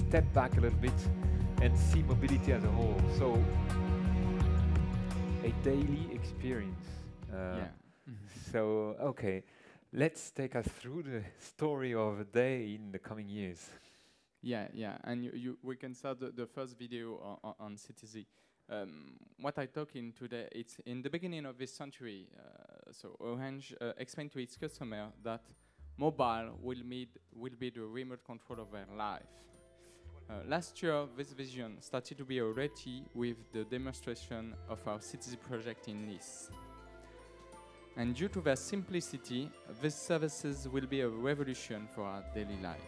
step back a little bit and see mobility as a whole. So, a daily experience. Yeah. So, okay, let's take us through the story of a day in the coming years. Yeah, and we can start the first video on CTZ. What I talk in today, it's in the beginning of this century. So Orange explained to its customer that mobile will be the remote control of their life. Last year, this vision started to be already with the demonstration of our CTZ project in Nice. And due to their simplicity, these services will be a revolution for our daily life.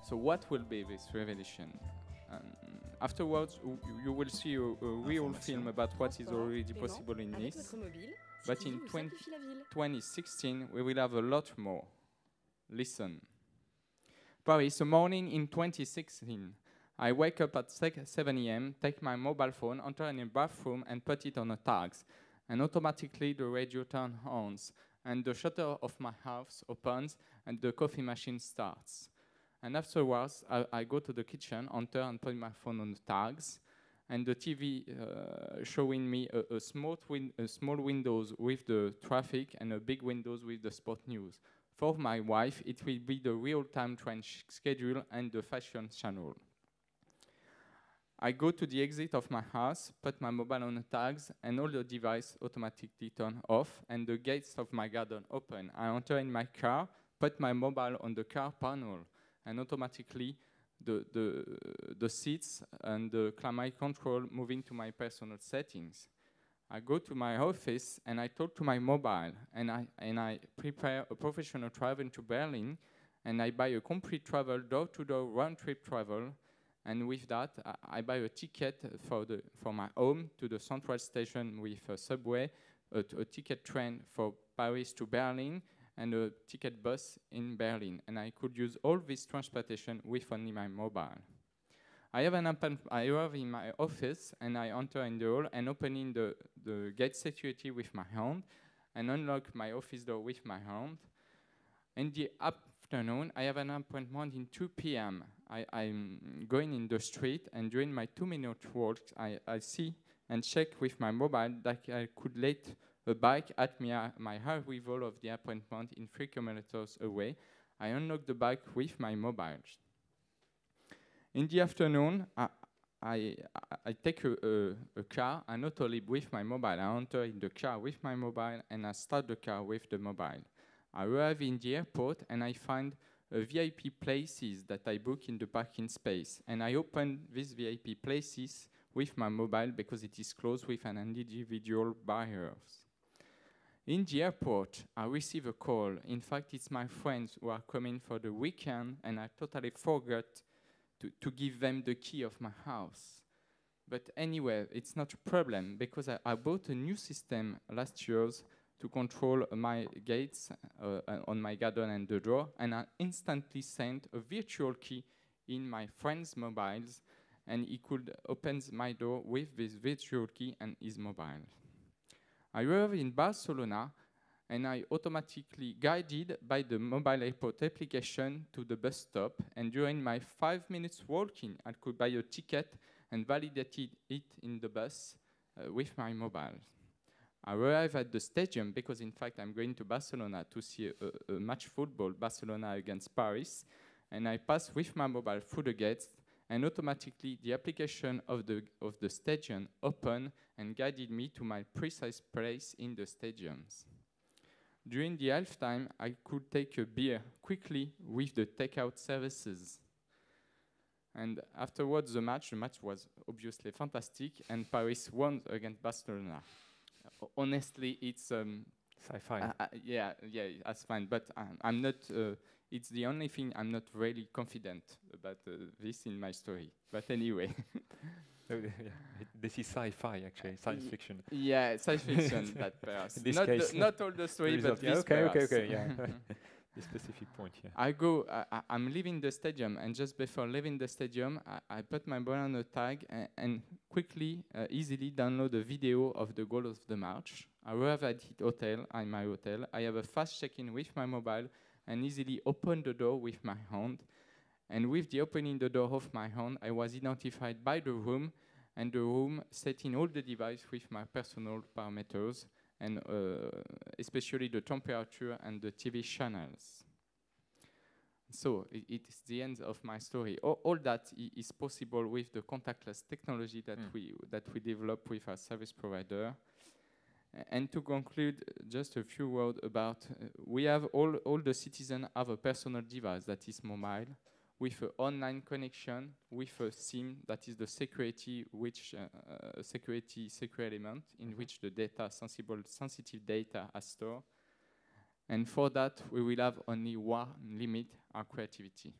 So what will be this revolution? Afterwards, you will see a real film about what is already possible in Nice. But in 2016, we will have a lot more. Listen. Paris, a morning in 2016. I wake up at 7 a.m., take my mobile phone, enter in a bathroom, and put it on the tags. And automatically the radio turns on, and the shutter of my house opens, and the coffee machine starts. And afterwards, I go to the kitchen, enter and put my phone on the tags, and the TV showing me a small windows with the traffic and a big windows with the sport news. For my wife, it will be the real-time train schedule and the fashion channel. I go to the exit of my house, put my mobile on the tags, and all the devices automatically turn off, and the gates of my garden open. I enter in my car, put my mobile on the car panel, and automatically the seats and the climate control moving to my personal settings. I go to my office and I talk to my mobile, and I prepare a professional travel to Berlin, and I buy a complete travel, door-to-door round-trip travel, and with that I buy a ticket for my home to the central station with a subway, a ticket train for Paris to Berlin, and a ticket bus in Berlin, and I could use all this transportation with only my mobile. I arrive in my office, and I enter in the hall and opening the gate security with my hand, and unlock my office door with my hand. In the afternoon, I have an appointment in 2 p.m. I'm going in the street, and during my 2-minute walk, I see and check with my mobile that I could let a bike at my arrival of the appointment in 3 kilometers away. I unlock the bike with my mobile. In the afternoon, I take a car, an Autolib with my mobile. I enter in the car with my mobile, and I start the car with the mobile. I arrive in the airport, and I find VIP places that I book in the parking space. And I open these VIP places with my mobile because it is closed with an individual barriers. In the airport, I receive a call. In fact, it's my friends who are coming for the weekend, and I totally forgot to give them the key of my house. But anyway, it's not a problem, because I bought a new system last year to control my gates on my garden and the door, and I instantly sent a virtual key in my friend's mobiles, and he could open my door with this virtual key and his mobile. I arrived in Barcelona, and I automatically guided by the mobile airport application to the bus stop, and during my 5 minutes walking, I could buy a ticket and validated it in the bus with my mobile. I arrived at the stadium because, in fact, I'm going to Barcelona to see a match football, Barcelona against Paris, and I passed with my mobile through the gates, and automatically the application of the stadium opened and guided me to my precise place in the stadiums. During the halftime, I could take a beer quickly with the takeout services. And afterwards, the match was obviously fantastic, and Paris won against Barcelona. Honestly, it's sci-fi. Yeah, that's fine. But I'm not. It's the only thing I'm not really confident about this in my story. But anyway. This is sci-fi, actually, science fiction. Yeah, science fiction, that perhaps. In this case. Not all the story, but yeah, this perhaps. okay, yeah. The specific point, yeah. I'm leaving the stadium, and just before leaving the stadium, I put my ball on the tag and quickly, easily download a video of the goal of the match. I arrive at my hotel. I have a fast check-in with my mobile and easily open the door with my hand. And with the opening the door of my hand, I was identified by the room, and the room set in all the devices with my personal parameters, and especially the temperature and the TV channels. So it's the end of my story. All that is possible with the contactless technology that we develop with our service provider. And to conclude, just a few words about, we have all the citizens have a personal device that is mobile, with an online connection, with a SIM that is the security, which secure element in which the data, sensitive data are stored. And for that, we will have only one limit: our creativity.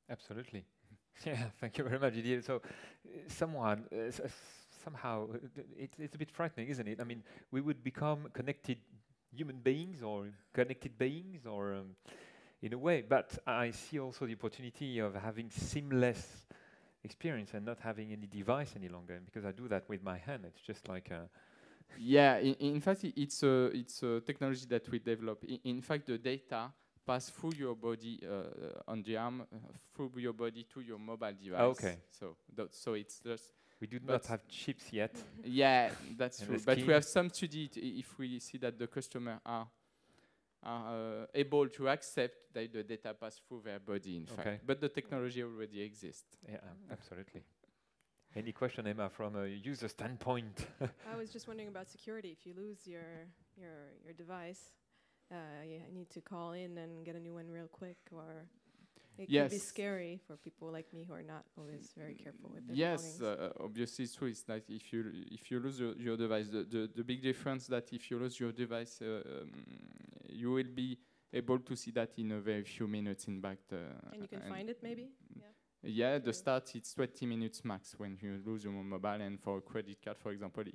Absolutely. Yeah, thank you very much, Didier. So, somehow, it's a bit frightening, isn't it? I mean, we would become connected human beings or connected beings, or in a way. But I see also the opportunity of having seamless experience and not having any device any longer. And because I do that with my hand, it's just like yeah. In fact, it's a technology that we develop. In fact, the data pass through your body on the arm, through your body to your mobile device. Okay. So it's just. We do not have chips yet. Yeah, that's true. But we have some study if we see that the customer are able to accept that the data pass through their body, in fact. But the technology already exists. Yeah, absolutely. Any question, Emma, from a user standpoint? I was just wondering about security. If you lose your device, you need to call in and get a new one real quick, or it can be scary for people like me who are not always very careful with their belongings. Obviously it's true. It's like if you lose your device, the big difference that if you lose your device, you will be able to see that in a very few minutes in back. And you can find it maybe? Yeah, the start it's 20 minutes max when you lose your mobile, and for a credit card, for example,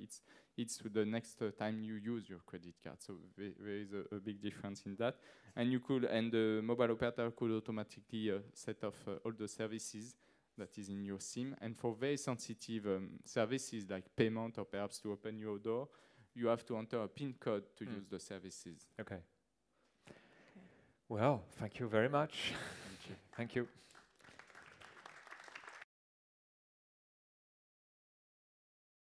it's the next time you use your credit card. So there is a big difference in that, and the mobile operator could automatically set off all the services that is in your SIM. And for very sensitive services like payment or perhaps to open your door, you have to enter a PIN code to use the services. Okay. Well, thank you very much. Thank you.